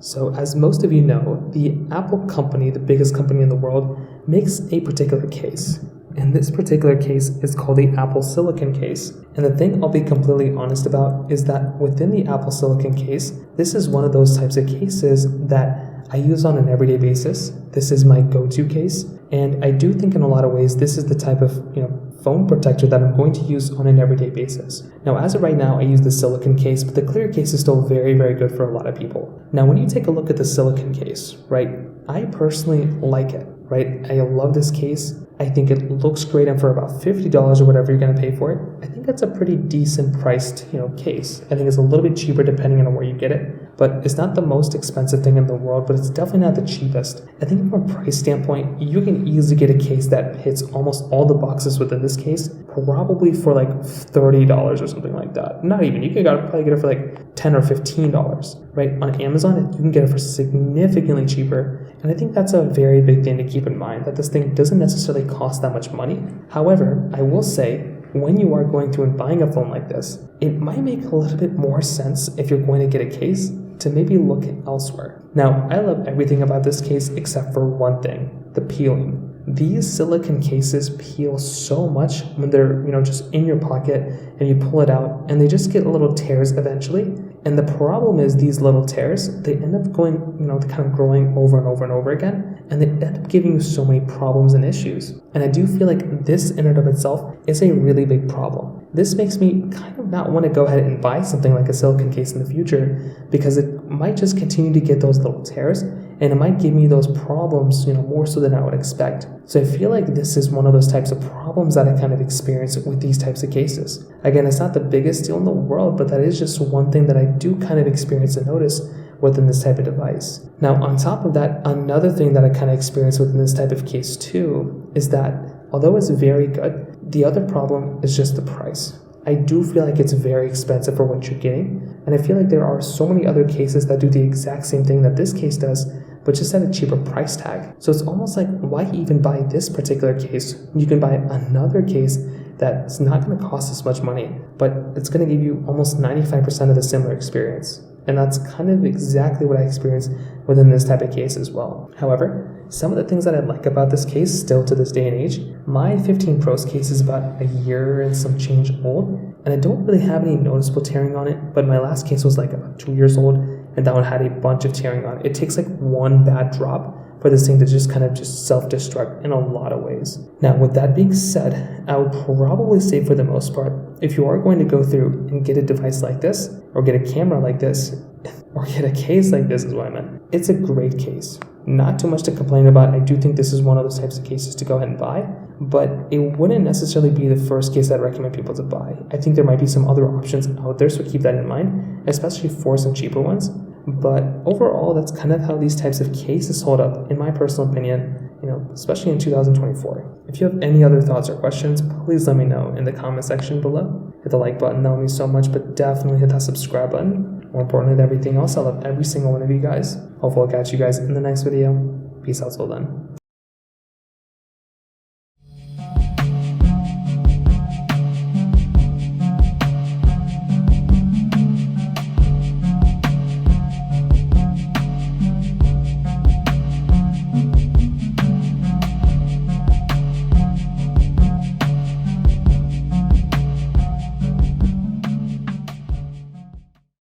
So as most of you know, the Apple company, the biggest company in the world, makes a particular case. And this particular case is called the Apple Silicon case. And the thing I'll be completely honest about is that within the Apple Silicon case, this is one of those types of cases that I use on an everyday basis. This is my go-to case. And I do think in a lot of ways, this is the type of, phone protector that I'm going to use on an everyday basis. Now, as of right now, I use the silicon case, but the clear case is still very, very good for a lot of people. Now, when you take a look at the silicon case, right, I personally like it, right? I love this case. I think it looks great, and for about $50 or whatever you're going to pay for it, I think that's a pretty decent priced, case. I think it's a little bit cheaper depending on where you get it, but it's not the most expensive thing in the world, but it's definitely not the cheapest. I think from a price standpoint, you can easily get a case that hits almost all the boxes within this case, probably for like $30 or something like that. Not even, you can probably get it for like $10 or $15, right? On Amazon, you can get it for significantly cheaper. And I think that's a very big thing to keep in mind, that this thing doesn't necessarily cost that much money. However, I will say, when you are going through and buying a phone like this, it might make a little bit more sense if you're going to get a case to maybe look elsewhere. Now, I love everything about this case except for one thing, the peeling. These silicon cases peel so much when they're, just in your pocket and you pull it out, and they just get little tears eventually. And the problem is these little tears, they end up going, kind of growing over and over and over again, and they end up giving you so many problems and issues. And I do feel like this in and of itself is a really big problem. This makes me kind of not want to go ahead and buy something like a silicon case in the future, because it might just continue to get those little tears, and it might give me those problems, more so than I would expect. So I feel like this is one of those types of problems that I kind of experience with these types of cases. Again, it's not the biggest deal in the world, but that is just one thing that I do kind of experience and notice within this type of device. Now, on top of that, another thing that I kind of experience within this type of case too is that although it's very good, the other problem is just the price. I do feel like it's very expensive for what you're getting, and I feel like there are so many other cases that do the exact same thing that this case does, but just at a cheaper price tag. So it's almost like, why even buy this particular case when you can buy another case that's not going to cost as much money, but it's going to give you almost 95% of the similar experience. And that's kind of exactly what I experienced within this type of case as well. However, some of the things that I like about this case still to this day and age, my 15 Pro's case is about a year and some change old, and I don't really have any noticeable tearing on it, but my last case was like about 2 years old, and that one had a bunch of tearing on it. It takes like one bad drop for this thing to just kind of self-destruct in a lot of ways. Now, with that being said, I would probably say for the most part, if you are going to go through and get a device like this, or get a camera like this, or get a case like this is what I meant, it's a great case. Not too much to complain about. I do think this is one of those types of cases to go ahead and buy, but it wouldn't necessarily be the first case I'd recommend people to buy. I think there might be some other options out there, so keep that in mind, especially for some cheaper ones. But overall, that's kind of how these types of cases hold up, in my personal opinion, especially in 2024. If you have any other thoughts or questions, please let me know in the comment section below. Hit the like button, that would mean so much, but definitely hit that subscribe button. More importantly than everything else, I love every single one of you guys. Hopefully I'll catch you guys in the next video. Peace out till then.